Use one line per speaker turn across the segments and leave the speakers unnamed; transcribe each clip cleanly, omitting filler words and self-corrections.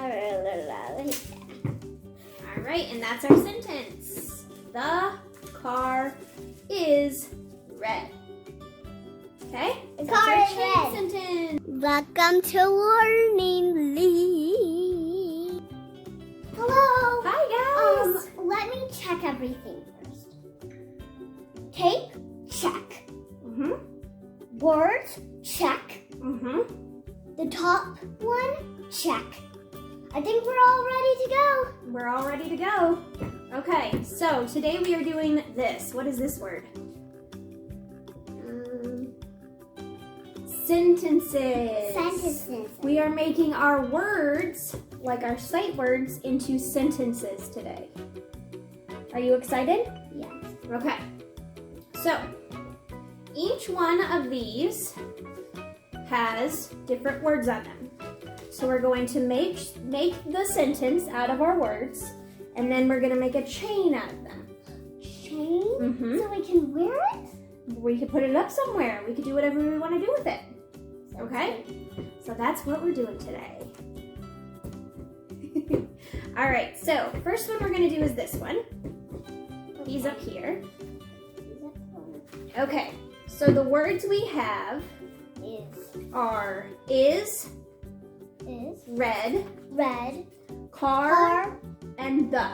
All
right, and that's our sentence. The car is red. Okay?
The
That's
car
our
is
chain
red.
sentence.
Welcome to Learning League. Hello.
Hi, guys.
Let me check everything first. Tape, check. Words, check. The top one, check. I think we're all ready to go.
We're all ready to go. Okay, so today we are doing this. What is this word? Sentences.
Sentences.
We are making our words, like our sight words, into sentences today. Are you excited?
Yes.
Okay. So, each one of these has different words on them. So we're going to make the sentence out of our words, and then we're going to make a chain out of them.
Chain? So we can wear it?
We could put it up somewhere. We could do whatever we want to do with it. Okay? So that's what we're doing today. All right, so first one we're going to do is this one. He's up here. Okay, so the words we have are is, red, car, and the.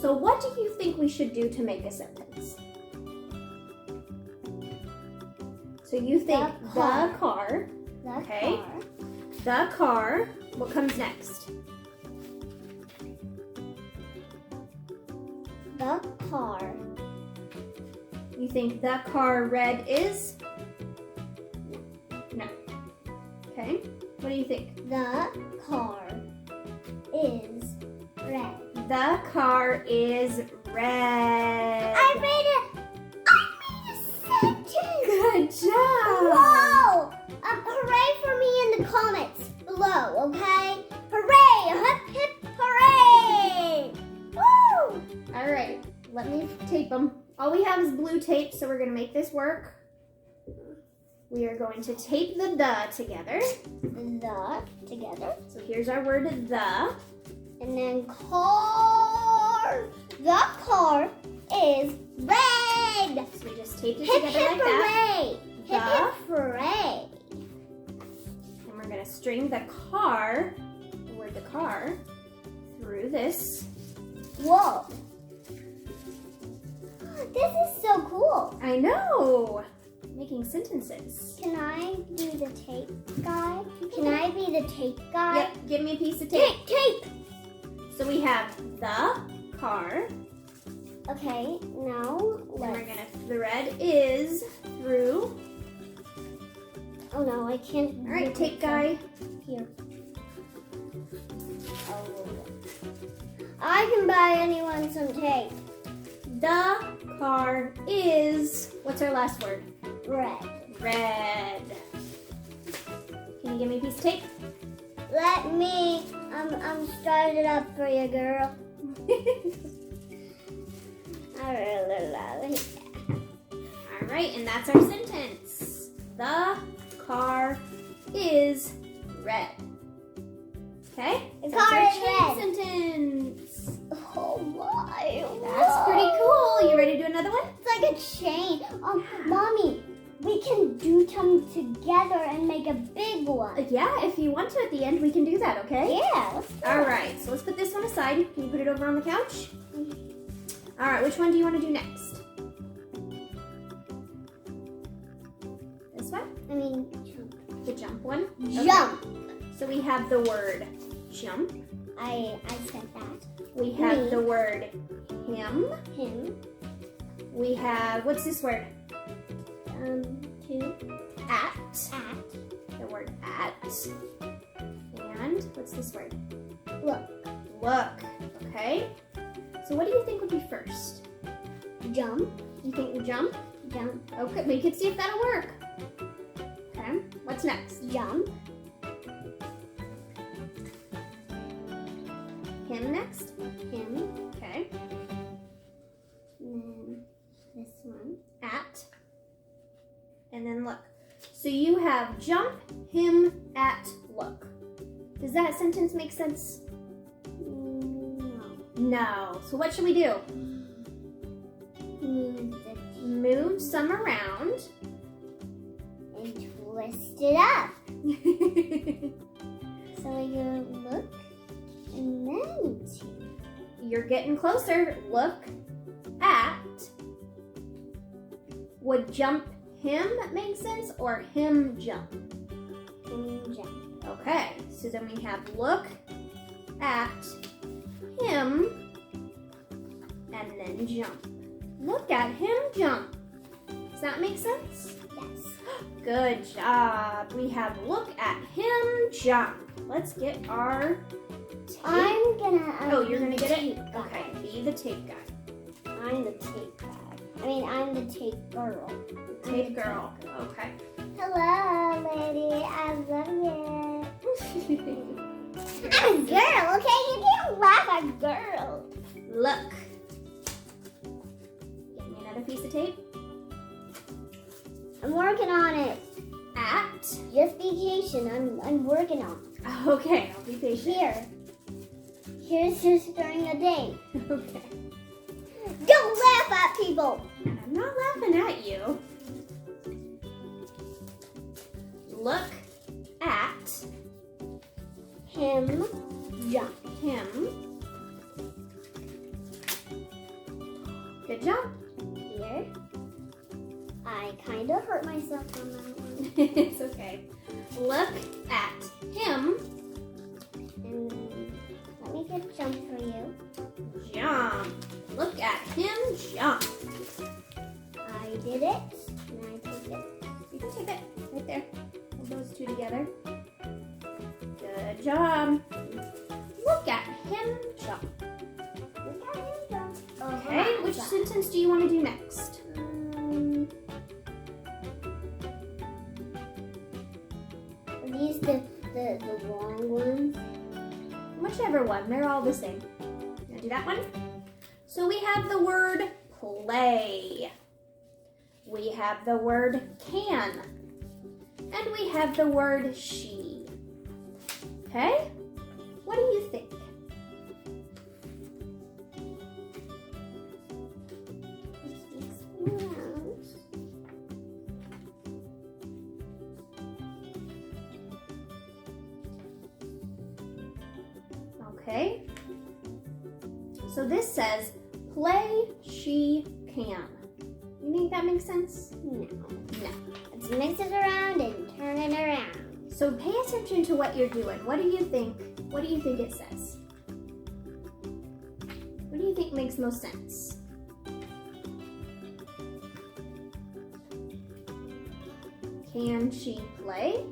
So what do you think we should do to make a sentence? So you think the car. Okay. The car. What comes next?
The car.
You think the car red is? No. Okay. What do you think?
The car is red.
The car is red.
I made a sentence.
Good job.
Whoa! Hooray for me in the comments below, okay? Hooray! Hip hip hooray! Woo!
All right. Let me tape them. All we have is blue tape, so we're going to make this work. We are going to tape the together.
The together.
So here's our word the.
And then car. The car is red.
So we just taped it
Hip
together
hip
like that.
hooray. Hip hip hooray.
And we're going to string the car, the word the car, through this.
Whoa. This is so cool.
I know. Making sentences.
Can I do the tape guy? Can I be the tape guy?
Yep. Give me a piece of tape.
Tape.
So we have the car.
Okay, now
The red is through.
Oh no, I can't.
All right, tape guy.
Here. Oh. I can buy anyone some tape.
The car is, what's our last word?
Red.
Red. Can you give me a piece of tape?
Let me, start it up for you, girl.
All right, and that's our sentence. The car is red. Okay?
The
That's
car
our
is
chain
red.
sentence.
Oh my.
That's pretty cool. You ready to do another one?
It's like a chain. Mommy, we can do them together and make a big one.
Yeah, if you want to at the end, we can do that, okay?
Yeah, let's do
All
it.
right, so let's put this one aside. Can you put it over on the couch? All right, which one do you want to do next? This one?
I mean, jump.
The jump one?
Jump.
Okay. So we have the word jump.
I said that.
We have
Me.
the word him.
Him.
We have, what's this word?
To.
At.
At.
The word at. And what's this word?
Look.
Look. Okay. So what do you think would be first?
Jump.
You think the jump?
Jump.
Okay, we can see if that'll work. Okay. What's next?
Jump.
Him next?
Him.
Okay.
And then this one.
At. And then look. So you have jump, him, at, look. Does that sentence make sense?
No.
No. So what should we do?
Move
Move some around.
and twist it up. So we go look and then
You're getting closer. Look at. Would jump him make sense or him jump?
jump.
Okay, so then we have look at him and then jump. Look at him jump. Does that make sense?
Yes.
Good job. We have look at him jump. Let's get our tape.
I'm gonna.
Oh, you're gonna get it?
tape guy.
Okay, be the tape guy.
I'm the tape guy. I'm the tape girl.
Tape girl. Okay.
Hello, lady. I love you. I'm a girl, okay? You can't laugh at girls.
Look. Get me another piece of tape.
I'm working on it.
At.
Just be patient. I'm working on it.
Okay, I'll be patient.
Here's just during a day.
Okay.
Don't laugh at people.
I'm not laughing at you. Look at
Him jump.
him. Good job.
Here. I kind of hurt myself on that one.
It's okay. Look at him.
And let me get a jump for you.
Jump. Look at him jump.
I did it. And I took it.
You can take it right there. Hold those two together. Good job. Look at him jump.
Look at him jump.
Okay, which sentence do you want to do next?
Are these the long ones?
Whichever one, they're all the same. Gonna do that one? So we have the word play. We have the word can. And we have the word she. Okay? What do you think? Okay? So this says, play, she can. You think that makes sense?
No.
No.
Let's mix it around and turn it around.
So pay attention to what you're doing. What do you think? What do you think it says? What do you think makes most sense? Can she play?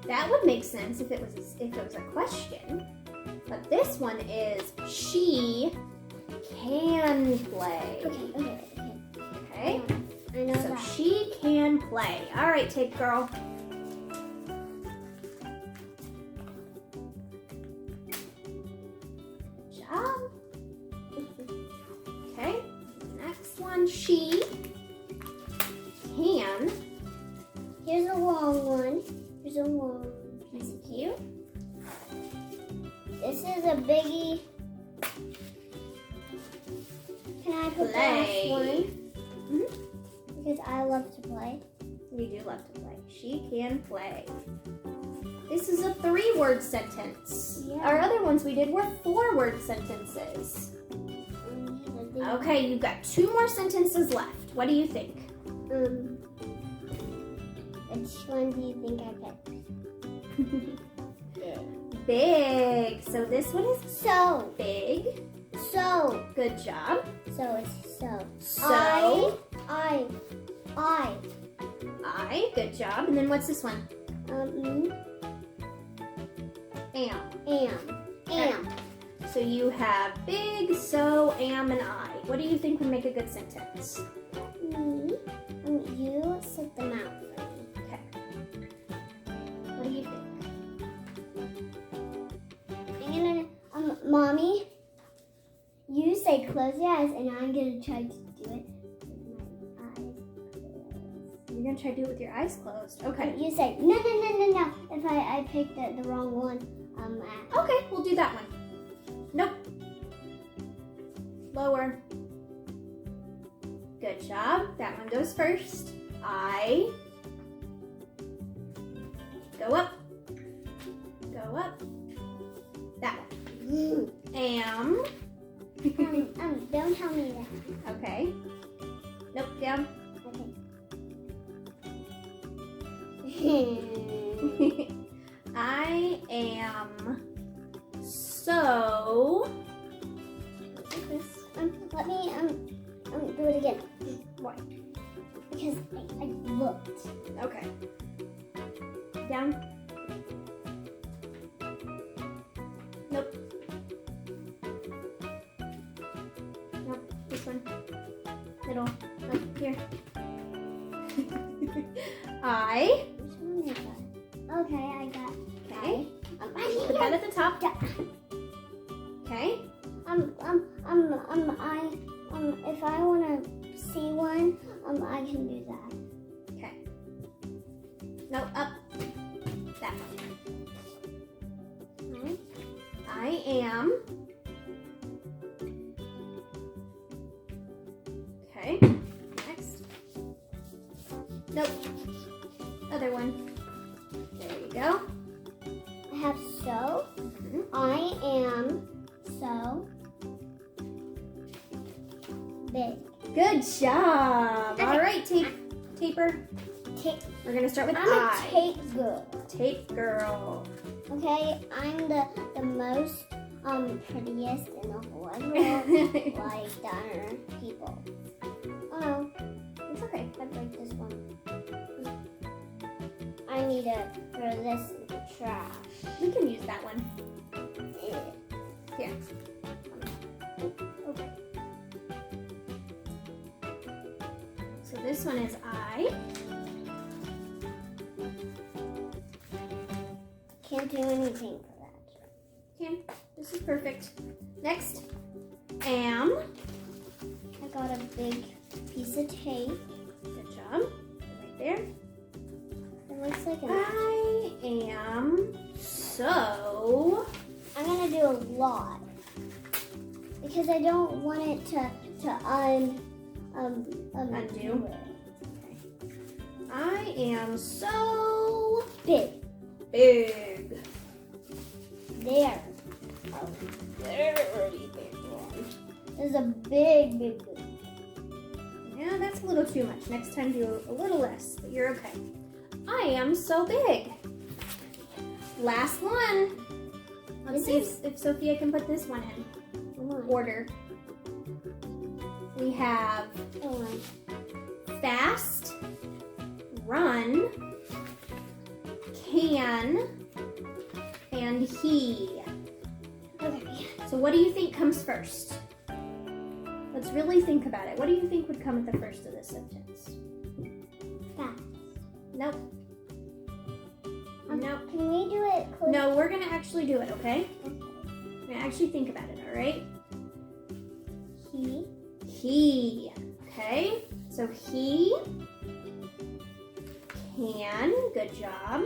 That would make sense if it was a question. But this one is she can play.
Okay.
Okay?
I know
So
that.
she can play. All right, tape girl. Good job. Okay, next one, she can.
Here's a long one. Here's a long piece of
Thank you.
This is a biggie. Can I put the last
Play.
one?
Mhm.
Because I love to play.
You do love to play. She can play. This is a 3-word sentence.
Yeah.
Our other ones we did were 4-word sentences. Okay, you've got 2 more sentences left. What do you think?
Which one do you think I picked?
Big. So this one is
So.
big.
So.
Good job.
So it's so.
So.
I.
I. Good job. And then what's this one?
Am.
Am. So you have big, so, am, and I. What do you think would make a good sentence?
Me. You set them out for me.
Okay. What do you think?
I'm gonna, Mommy, you say close your eyes, and I'm gonna try to do it with my eyes.
You're going to gonna try to do it with your eyes closed. Okay.
You say no. If I picked the wrong one,
Okay, we'll do that one. Nope. Lower. Good job. That one goes first. I. Go up. Go up. That one. Am.
Don't tell me that.
Okay. Nope, down.
Okay.
I am so.
Let me do it again.
Why?
Because I looked.
Okay. Down. Nope. Nope. This one. Middle. Nope. Here. I.
Which one is that? Okay, I got.
Okay. Put that at the top.
Yeah.
Okay.
If I want to see one, I can do that.
Okay. No, up. That one. I am. Okay. Next. Nope. Other one. There you go.
I have so.
Mhm.
I am so big.
Good job. All right, taper. We're gonna start with
I'm a
I.
tape girl.
Tape girl.
Okay, I'm the most prettiest in the whole world. Like downer people. Oh no,
It's okay.
I break this one. I need to throw this in the trash.
We can use that one.
Yeah.
Here. Okay. So this one is I.
Can't do anything for that.
Okay. This is perfect. Next. Am.
I got a big piece of tape.
Good job. Right there.
It looks like an
I am so.
I'm gonna do a lot because I don't want it to
Undo.
it.
I am so
Big.
big.
There. A very big one. There's a big.
Yeah, that's a little too much. Next time do a little less, but you're okay. I am so big. Last one. Let's see if Sophia can put this one in
Come on.
order. We have
Come on.
fast, run, can, and he.
Okay.
So what do you think comes first? Let's really think about it. What do you think would come at the first of this sentence?
Fast.
Nope. Nope.
Can we do it close?
No, we're gonna actually do it, okay? We're gonna actually think about it, all right? He. Okay. So he can. Good job.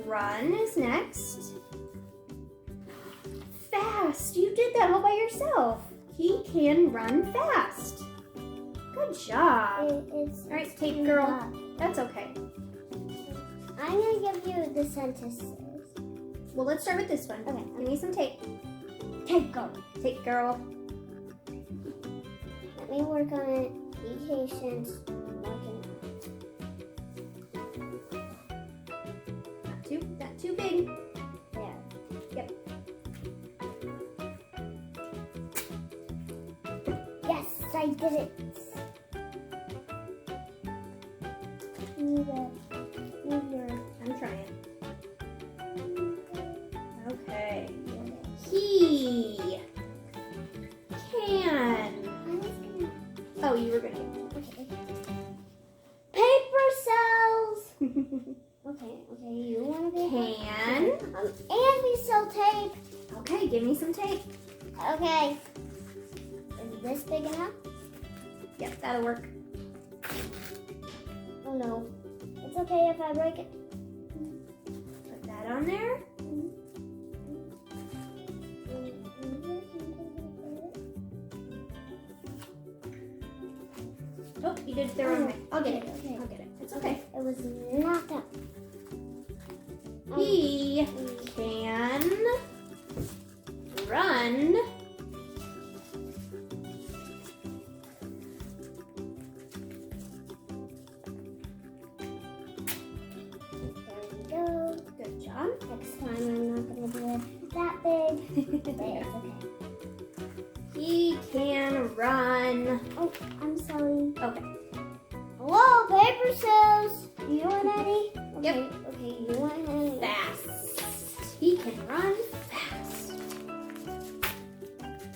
Run is next. Fast. You did that all by yourself. He can run fast. Good job.
It's
All right,
it's
tape
too
girl.
rough.
That's okay.
I'm gonna give you the sentences.
Well, let's start with this one.
Okay.
Give me some tape.
Tape girl.
Tape girl.
Let me work on it. Be patient.
Not too big.
There.
Yep.
Yes, I did it.
I'm trying. Okay. He can. Oh, you were gonna.
Okay. Paper cells. Okay, you want to be
Can.
and we sell tape.
Okay, give me some tape.
Okay. Is this big enough?
Yep, that'll work.
Oh no. It's okay if I break it.
Put that on there. Oh, you did it the wrong way. I'll get it.
Okay.
I'll get it. It's okay.
It was not that.
He can run
There we go.
good job.
Next time I'm not gonna do it that big. But it's okay.
He can run.
Oh, I'm sorry.
Okay.
Hello, paper scissors. You want any? Okay,
Yep.
okay, you want any?
Fast. He can run fast.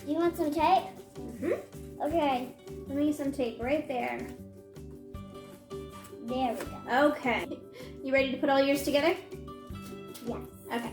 Do you want some tape?
Mm-hmm.
Okay,
Let me get some tape right there.
there we go.
Okay. You ready to put all yours together?
Yes.
Okay.